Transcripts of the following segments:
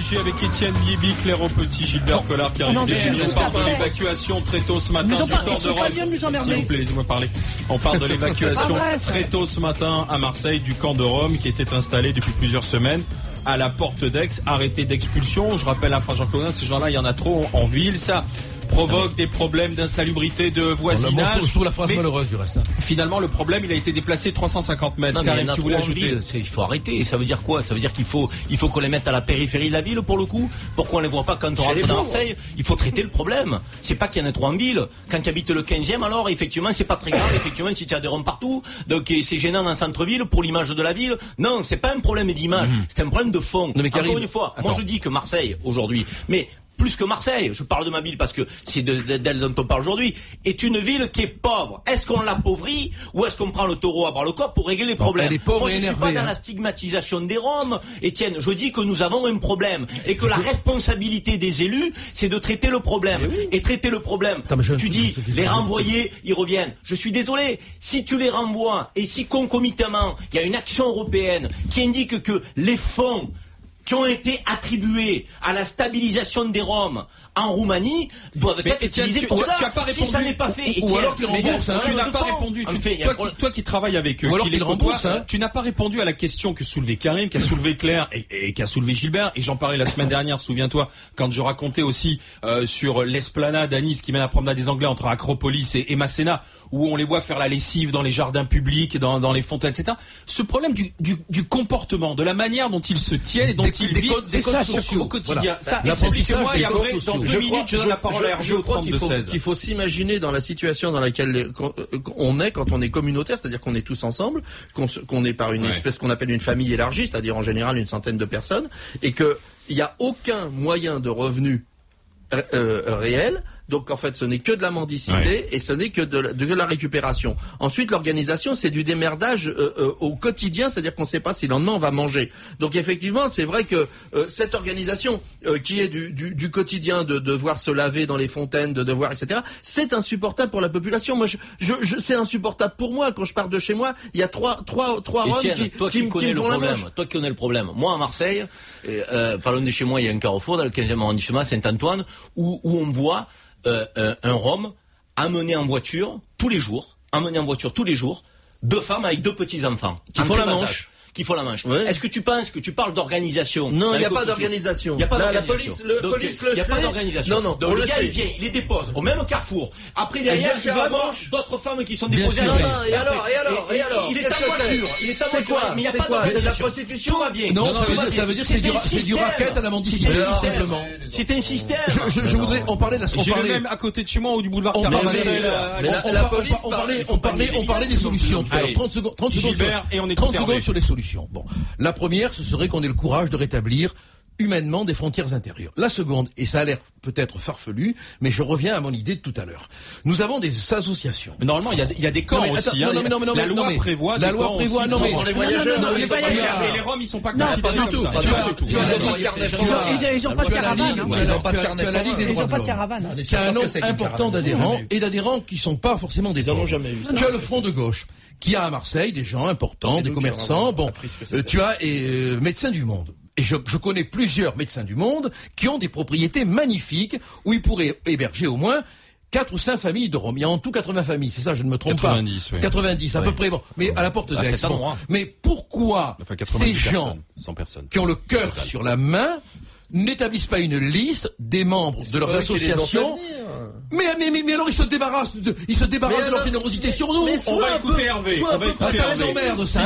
FG avec Étienne Liébi, Claire Petit, Gilbert Collard qui arrive. On parle de l'évacuation très tôt ce matin du camp de Rome. S'il vous plaît, laissez-moi parler. On parle de l'évacuation très tôt ce matin à Marseille du camp de Rome qui était installé depuis plusieurs semaines à la porte d'Aix. Arrêté d'expulsion. Je rappelle à Jean-Claude, ces gens-là, il y en a trop en ville. Ça provoque des problèmes d'insalubrité de voisinage. Je trouve la phrase malheureuse du reste. Finalement, le problème, il a été déplacé 350 mètres. Karim, tu voulais ajouter? Il faut arrêter. Ça veut dire quoi? Ça veut dire qu'il faut qu'on les mette à la périphérie de la ville pour le coup. Pourquoi on les voit pas quand on rentre dans Marseille? Il faut traiter le problème. C'est pas qu'il y en ait trop en ville. Quand tu habites le 15e, alors effectivement, c'est pas très grave. Effectivement, si tu as des ronds partout, donc c'est gênant dans le centre-ville pour l'image de la ville. Non, c'est pas un problème d'image. C'est un problème de fond. Non, mais Karim, encore une fois, moi je dis que Marseille aujourd'hui, mais plus que Marseille, je parle de ma ville parce que c'est d'elle dont on parle aujourd'hui, est une ville qui est pauvre. Est-ce qu'on l'appauvrit ou est-ce qu'on prend le taureau à bras le corps pour régler les problèmes? Elle est pauvre. Moi, je ne suis pas dans la stigmatisation des Roms, Étienne. Je dis que nous avons un problème et que la responsabilité des élus, c'est de traiter le problème. Et traiter le problème, tu dis, les renvoyer, ils reviennent. Je suis désolé, si tu les renvoies et si concomitamment, il y a une action européenne qui indique que les fonds qui ont été attribués à la stabilisation des Roms en Roumanie doivent être utilisés pour ça. Tu as pas répondu. Si ça n'est pas fait, ou alors qu'ils remboursent. Tu n'as pas répondu. Toi qui travailles avec eux, ou alors qu'ils remboursent. Tu n'as pas répondu à la question que soulevait Karim, qu'a soulevé Claire et qu'a soulevé Gilbert. Et j'en parlais la semaine dernière, souviens-toi, quand je racontais aussi sur l'esplanade à Nice qui mène à la promenade des Anglais entre Acropolis et Masséna, où on les voit faire la lessive dans les jardins publics, dans les fontaines, etc. Ce problème du comportement, de la manière dont ils se tiennent et dont ils vivent au quotidien. Voilà. Ça, expliquez-moi, et après, dans 2 minutes, je donne la parole à Hergé au 32-16. Il faut s'imaginer dans la situation dans laquelle on est quand on est communautaire, c'est-à-dire qu'on est tous ensemble, qu'on est par une espèce qu'on appelle une famille élargie, c'est-à-dire en général une centaine de personnes, et qu'il n'y a aucun moyen de revenu réel. Donc en fait, ce n'est que de la mendicité et ce n'est que de la récupération. Ensuite, l'organisation, c'est du démerdage au quotidien, c'est-à-dire qu'on ne sait pas si le lendemain on va manger. Donc effectivement, c'est vrai que cette organisation qui est du quotidien, de devoir se laver dans les fontaines, de devoir, etc., c'est insupportable pour la population. Moi, c'est insupportable pour moi. Quand je pars de chez moi, il y a trois Roms qui me font la manche. Toi qui connais le problème. Moi, à Marseille, pas loin de chez moi, il y a un carrefour dans le 15e arrondissement, Saint-Antoine, où on voit un Rome amené en voiture tous les jours, 2 femmes avec 2 petits-enfants qui font la manche. Ouais. Est-ce que tu penses que tu parles d'organisation? Non, il n'y a pas d'organisation. La police le sait. Il n'y a pas d'organisation. Non, donc le gars, il vient, il les dépose au même carrefour. Après, derrière, il va voir d'autres femmes qui sont déposées à la et alors il est en voiture. C'est quoi? Mais il n'y a pas d'organisation. C'est de la prostitution? Tout va bien. Non, ça veut dire c'est du racket à la mendicité, tout simplement. C'est un système. Je voudrais, on parlait de la J'ai le même à côté de chez moi ou du boulevard Caravanserai. On parlait des solutions. Alors 30 secondes sur les solutions. Bon, la première, ce serait qu'on ait le courage de rétablir humainement des frontières intérieures. La seconde, et ça a l'air peut-être farfelu, mais je reviens à mon idée de tout à l'heure. Nous avons des associations. Mais normalement, il y a des camps aussi. La loi prévoit. Les voyageurs. Les Roms, ils sont pas considérés comme ça. Ils n'ont pas de caravane. Ils n'ont pas de carnet. Ils n'ont pas de caravane. C'est un nombre important d'adhérents et d'adhérents qui sont pas forcément des pauvres. Tu as le Front de gauche qui a à Marseille des gens importants, des commerçants. Bon, tu as Médecins du Monde. Et je connais plusieurs médecins du monde qui ont des propriétés magnifiques où ils pourraient héberger au moins 4 ou 5 familles de Roms. Il y a en tout 80 familles, c'est ça, je ne me trompe 90, pas. 90, à peu près. Bon, mais à la porte d'Aix. Mais pourquoi ces gens qui ont le cœur sur la main n'établissent pas une liste des membres de leurs associations? Mais alors ils se débarrassent de leur générosité sur nous. On va écouter Hervé. Ça les emmerde, ça.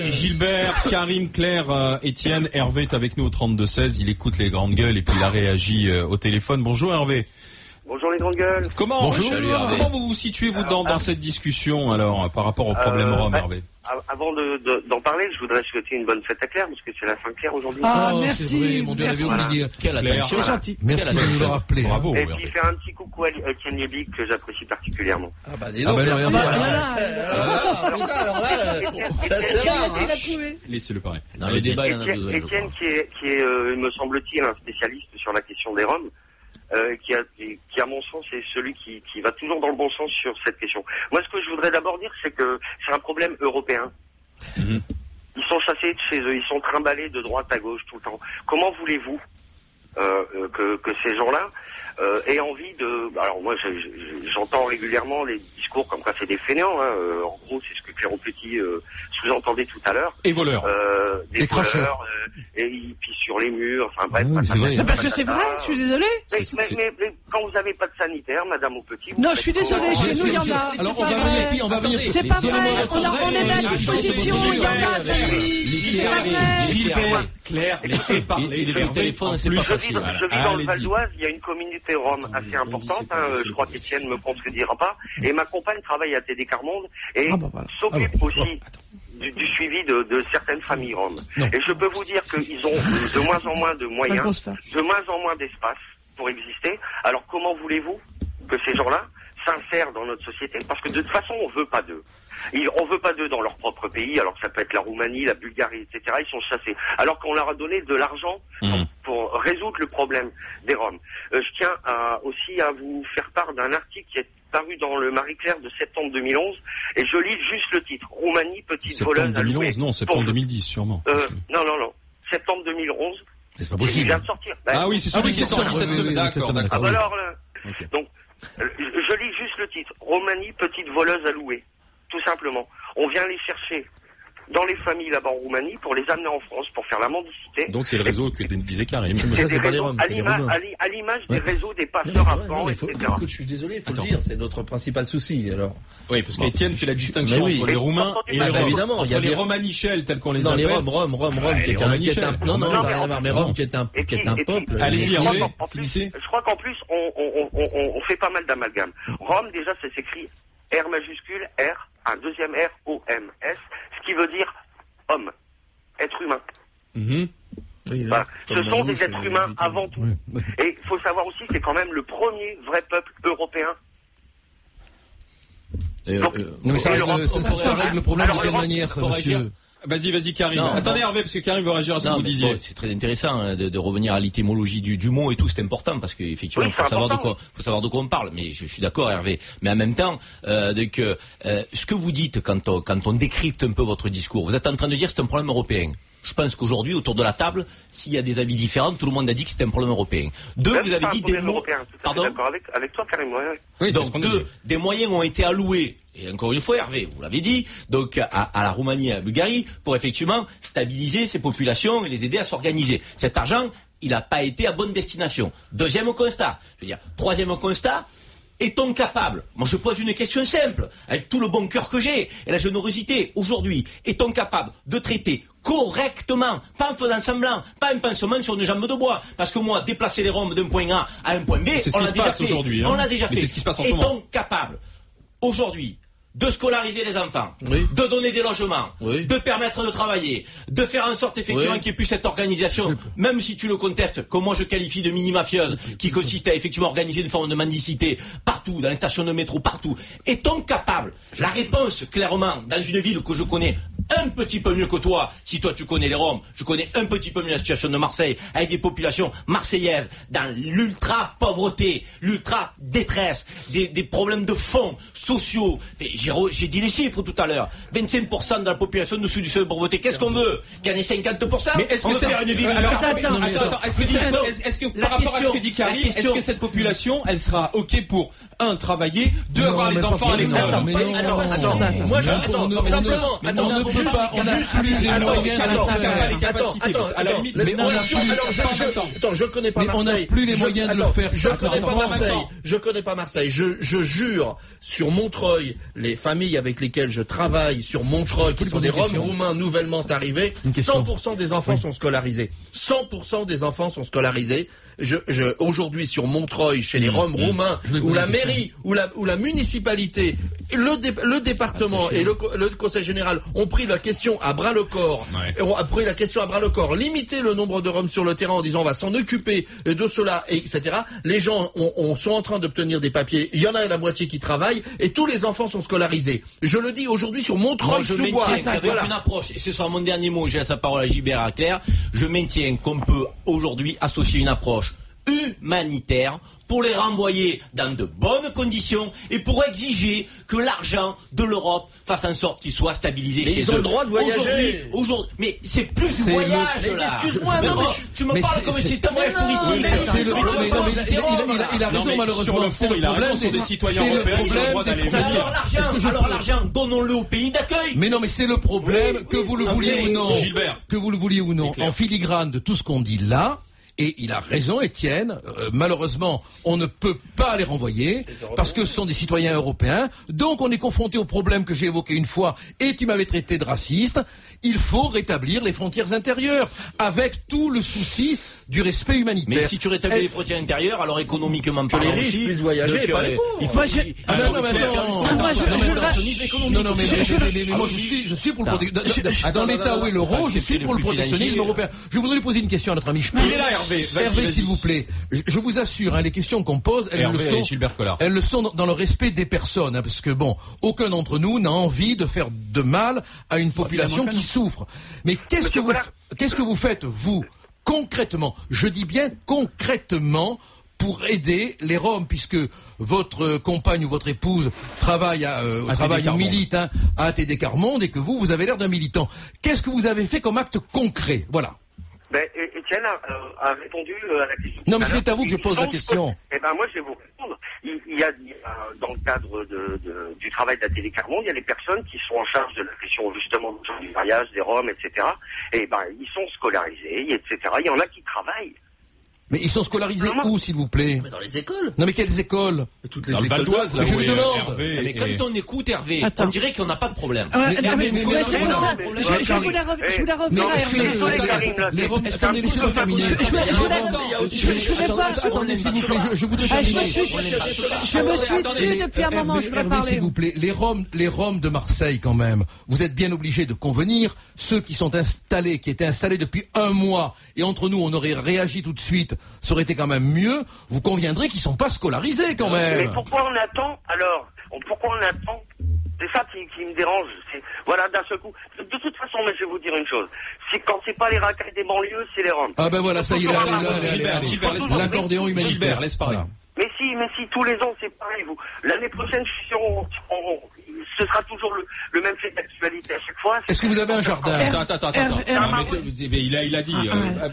Gilbert, Karim, Claire, Étienne, Hervé est avec nous au 32-16. Il écoute les grandes gueules et puis il a réagi au téléphone. Bonjour Hervé. Bonjour les grandes gueules. Comment vous vous situez vous dans cette discussion alors par rapport au problème Rome, Hervé? Avant d'en parler, je voudrais souhaiter une bonne fête à Claire, parce que c'est la Saint-Claire aujourd'hui. Ah, merci. Vrai, mon Dieu, on avait oublié. Quelle attention. C'est gentil. Merci de nous le rappeler. Bravo. Et puis faire un petit coucou à Étienne Liébi, que j'apprécie particulièrement. Ah bah dis donc, merci. Alors là, ça c'est rare. Laissez-le parler. Dans le débat, il y en a besoin. Étienne, qui est, me semble-t-il, un spécialiste sur la question des Roms, qui à mon sens est celui qui va toujours dans le bon sens sur cette question. Moi, ce que je voudrais d'abord dire, c'est que c'est un problème européen. Ils sont chassés de chez eux, ils sont trimballés de droite à gauche tout le temps. Comment voulez-vous que ces gens-là aient envie de... Alors moi, j'entends régulièrement les discours comme quoi c'est des fainéants. En gros, c'est ce que Claire Petit sous-entendait tout à l'heure. Et voleurs. Des voleurs, et ils pissent sur les murs. Enfin bref. Parce que c'est vrai, je suis désolé. Mais quand vous n'avez pas de sanitaire, Madame Petit... Non, je suis désolé, chez nous, il y en a. Alors, on va venir. C'est pas vrai, on est à disposition, il y en a, ça lui. C'est pas vrai. Gilbert, Claire, laissez parler. Les téléphones, c'est pas facile. Je vis dans le Val d'Oise, il y a une communauté rome assez importante, je crois qu'Étienne me contredira pas, et ma compagne travaille à TD Carmonde et s'occupe aussi du suivi de certaines familles roms. Et je peux vous dire qu'ils ont de moins en moins de moyens, de moins en moins d'espace pour exister. Alors comment voulez-vous que ces gens-là s'insèrent dans notre société? Parce que de toute façon, on veut pas d'eux. On veut pas d'eux dans leur propre pays, alors ça peut être la Roumanie, la Bulgarie, etc. Ils sont chassés. Alors qu'on leur a donné de l'argent pour résoudre le problème des Roms. Je tiens aussi à vous faire part d'un article qui est paru dans le Marie-Claire de septembre 2011, et je lis juste le titre. Roumanie, petite voleuse à louer. Septembre 2011, non, septembre 2010, sûrement. Non. Septembre 2011. C'est pas possible. Il vient de sortir. Ah oui, c'est celui qui est sorti cette semaine. D'accord. Ah bah alors, donc, je lis juste le titre. Roumanie, petite voleuse à louer. Tout simplement. On vient les chercher dans les familles là-bas en Roumanie pour les amener en France pour faire la mendicité. Donc c'est le réseau que disait Karim. Mais ça, c'est pas les Roms, à l'image des réseaux des passeurs à pan, etc. Écoute, je suis désolé, il faut le dire, c'est notre principal souci, alors. Oui, parce qu'Étienne fait la distinction entre les Roumains et les Roms. Évidemment, entre les Romanichels tels qu'on les appelle. Non, les Roms, qui est un... Non, rien à voir, mais Rome qui est un peuple. Allez-y, Hervé, finissez. Je crois qu'en plus, on fait pas mal d'amalgames. Rome, déjà, ça s'écrit R majuscule, R, un deuxième R, O-M-S, ce qui veut dire homme, être humain. Voilà. Ce sont des êtres humains avant tout. Et il faut savoir aussi, c'est quand même le premier vrai peuple européen. Mais ça règle le problème de quelle manière, ça, monsieur? Vas-y, Karim. Attendez, Hervé, parce que Karim veut réagir à ce que vous disiez. C'est très intéressant de revenir à l'étymologie du mot et tout, c'est important parce qu'effectivement, il faut savoir de quoi on parle. Mais je suis d'accord, Hervé. Mais en même temps, ce que vous dites quand on décrypte un peu votre discours, vous êtes en train de dire que c'est un problème européen. Je pense qu'aujourd'hui, autour de la table, s'il y a des avis différents, tout le monde a dit que c'était un problème européen. Vous avez dit des mots. Pardon. D'accord avec toi, Karim. Oui, donc des moyens ont été alloués. Et encore une fois, Hervé, vous l'avez dit, donc à la Roumanie et à la Bulgarie, pour effectivement stabiliser ces populations et les aider à s'organiser. Cet argent, il n'a pas été à bonne destination. Deuxième constat. Troisième constat. Est-on capable, moi je pose une question simple, avec tout le bon cœur que j'ai et la générosité, aujourd'hui, est-on capable de traiter correctement, pas en faisant semblant, pas un pansement sur une jambe de bois, parce que moi, déplacer les Roms d'un point A à un point B, on l'a déjà fait. On l'a déjà fait. C'est ce qui se passe en ce moment. Est-on capable, aujourd'hui, de scolariser les enfants, de donner des logements, de permettre de travailler, de faire en sorte effectivement qu'il n'y ait plus cette organisation, même si tu le contestes, que moi je qualifie de mini-mafieuse, qui consiste à effectivement organiser une forme de mendicité partout, dans les stations de métro, partout. Est-on capable? La réponse, clairement, dans une ville que je connais un petit peu mieux que toi, si toi tu connais les Roms, je connais un petit peu mieux la situation de Marseille, avec des populations marseillaises, dans l'ultra-pauvreté, l'ultra-détresse, des problèmes de fond, sociaux. J'ai dit les chiffres tout à l'heure. 25% de la population dessous du seuil de pauvreté. Qu'est-ce qu'on veut? Gagner 52%? Mais est-ce que c'est faire une ville? Attends. Est-ce que par rapport à ce que dit Karim, est-ce que cette population, elle sera OK pour, travailler, avoir les enfants à l'école? Attends. Moi, simplement, je connais pas Marseille. On n'a plus les moyens de le faire. Je connais pas Marseille. Je jure sur Montreuil, les familles avec lesquelles je travaille sur Montreuil, qui sont des Roms roumains nouvellement arrivés, 100% des enfants sont scolarisés. 100% des enfants sont scolarisés. Aujourd'hui sur Montreuil, chez les Roms roumains, où la mairie, où la municipalité, le département et le conseil général ont pris la question à bras le corps, limiter le nombre de Roms sur le terrain en disant on va s'en occuper de cela, etc. Les gens sont en train d'obtenir des papiers. Il y en a la moitié qui travaillent et tous les enfants sont scolarisés. Je le dis aujourd'hui sur Montreuil-sous-Bois. Je maintiens qu'avec une approche, et ce sera mon dernier mot, j'ai laissé la parole à Gilbert et à Claire, je maintiens qu'on peut aujourd'hui associer une approche humanitaire pour les renvoyer dans de bonnes conditions et pour exiger que l'argent de l'Europe fasse en sorte qu'il soit stabilisé chez eux. Ils ont le droit de voyager. Aujourd'hui, mais c'est plus du voyage là. Excuse-moi, non mais tu me parles comme si c'était un voyage touristique. Il a raison malheureusement. Sur le fond, il a raison, sont des citoyens européens qui ont le droit d'aller. Alors l'argent, donnons-le au pays d'accueil. Mais non, mais c'est le problème, que vous le vouliez ou non. Gilbert. Que vous le vouliez ou non. En filigrane de tout ce qu'on dit là, et il a raison, Étienne. Malheureusement, on ne peut pas les renvoyer parce que ce sont des citoyens européens. Donc, on est confronté au problème que j'ai évoqué une fois et tu m'avais traité de raciste. Il faut rétablir les frontières intérieures avec tout le souci du respect humanitaire. Mais si tu rétablis les frontières intérieures, alors économiquement parlant, que les riches puissent voyager, pas les pauvres. Non, mais moi je suis pour le protectionnisme. Dans l'état où est l'euro, je suis pour le protectionnisme européen. Je voudrais lui poser une question à notre ami Schmitt. Hervé, s'il vous plaît. Je vous assure, les questions qu'on pose, elles le sont dans le respect des personnes, parce que bon, aucun d'entre nous n'a envie de faire de mal à une population qui souffre. Mais qu'est-ce que vous faites, vous, concrètement, je dis bien concrètement, pour aider les Roms, puisque votre compagne ou votre épouse travaille milite à ATD Quart Monde, et que vous avez l'air d'un militant. Qu'est-ce que vous avez fait comme acte concret? Voilà. Étienne a répondu à la question. Non, mais c'est à vous que je pose la question. Moi, je vais vous répondre. Il y a dans le cadre du travail d'ATD Quart Monde, il y a les personnes qui sont en charge de la question justement du mariage, des Roms, etc. Et ils sont scolarisés, etc. Il y en a qui travaillent. Mais ils sont scolarisés où, s'il vous plaît? Mais dans les écoles. Non, mais quelles écoles? Toutes les écoles. Val d'Oise, là, je lui demande. Mais quand on écoute Hervé, on dirait qu'on n'a pas de problème. Je voulais revenir à Hervé. Les Roms, attendez, laissez-moi terminer. Je me suis tue depuis un moment, je voudrais parler. S'il vous plaît, les Roms de Marseille, quand même, vous êtes bien obligés de convenir, ceux qui sont installés, qui étaient installés depuis un mois, et entre nous, on aurait réagi tout de suite, ça aurait été quand même mieux, vous conviendrez qu'ils sont pas scolarisés quand même. Mais pourquoi on attend alors? Pourquoi on attend? C'est ça qui me dérange. Voilà, d'un seul coup. De toute façon, mais je vais vous dire une chose. Quand c'est pas les racailles des banlieues, c'est les Roms. Ah ben voilà, ça y est, allez. L'accordéon humanitaire. Gilbert, laisse parler. Mais si, tous les ans, c'est pareil, vous. L'année prochaine, je suis sûr, ce sera toujours le même fait d'actualité à chaque fois. Est-ce que vous avez un jardin? Attends. Il a dit.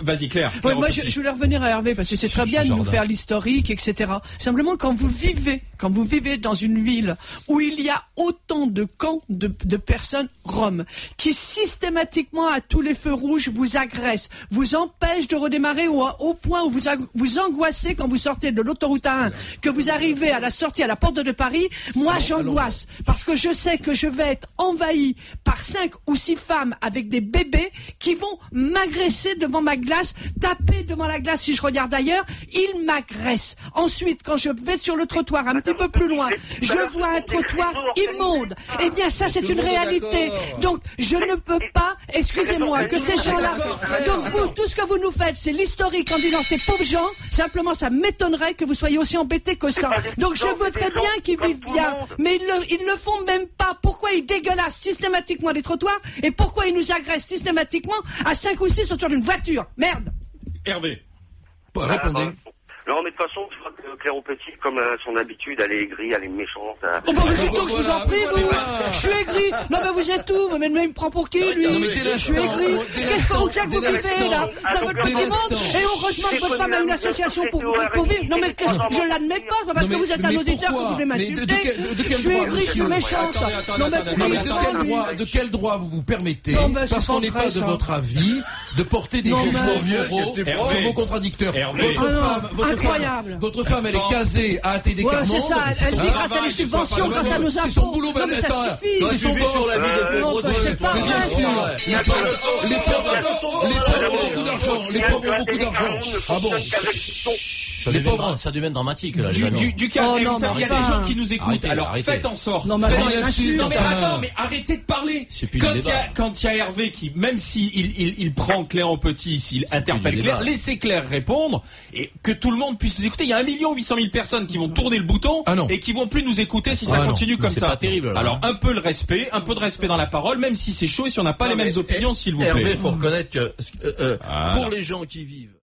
Vas-y, Claire. Moi, je voulais revenir à Hervé, parce que c'est très bien de nous faire l'historique, etc. Simplement, quand vous vivez dans une ville où il y a autant de camps de personnes roms, qui systématiquement, à tous les feux rouges, vous agressent, vous empêchent de redémarrer au point où vous angoissez quand vous sortez de l'autoroute A1, que vous arrivez à la sortie à la porte de Paris, moi j'angoisse, parce que je sais que je vais être envahi par 5 ou 6 femmes avec des bébés qui vont m'agresser devant ma glace, taper devant la glace si je regarde ailleurs, ils m'agressent. Ensuite, quand je vais sur le trottoir un petit peu plus loin, je vois un trottoir immonde. Eh bien, ça c'est une réalité. Donc, je ne peux pas, excusez-moi, que ces gens-là... Donc, vous, tout ce que vous nous faites, c'est l'historique en disant ces pauvres gens, simplement ça m'étonnerait que vous soyez aussi embêtés que ça. Donc, je voudrais bien qu'ils vivent bien, mais ils le font même pas. Pourquoi ils dégueulassent systématiquement les trottoirs et pourquoi ils nous agressent systématiquement à 5 ou 6 autour d'une voiture? Merde. Hervé. Répondez. Non, mais de toute façon, je crois que Claire Petit, comme à son habitude, elle est aigrie, elle est méchante. Oh, bah, plutôt que je vous en prie, vous. Je suis aigrie. Non, mais vous êtes où? Mais il me prend pour qui, lui? Je suis aigrie. Qu'est-ce que vous vivez, là? Dans votre petit monde? Et heureusement que votre femme a une association pour vivre. Non, mais je l'admets pas, parce que vous êtes un auditeur que vous voulez m'insulter. Je suis aigrie, je suis méchante. Non, mais de quel droit vous vous permettez, parce qu'on n'est pas de votre avis, de porter des jugements moraux sur vos contradicteurs? Incroyable. Votre femme, elle est casée à ATD Quart Monde. C'est ça, elle vit grâce à des subventions, grâce à nos impôts. C'est son boulot, non, mais ça suffit. C'est son boulot sur la vie des pauvres. C'est pas bien sûr. Les pauvres ont beaucoup d'argent. Les pauvres ont beaucoup d'argent. Ah bon? Ça devient dramatique, là. Du calme. Il y a des gens qui nous écoutent. Alors, faites en sorte. Non, mais attends, mais arrêtez de parler. Quand il y a Hervé qui, même s'il prend Claire au petit, s'il interpelle Claire, laissez Claire répondre et que tout le monde puisse nous écouter. Il y a 1 800 000 personnes qui vont tourner le bouton et qui vont plus nous écouter si ça continue comme ça. C'est pas terrible. Alors, un peu de respect dans la parole, même si c'est chaud et si on n'a pas les mêmes opinions, s'il vous plaît. Hervé, faut reconnaître que pour les gens qui vivent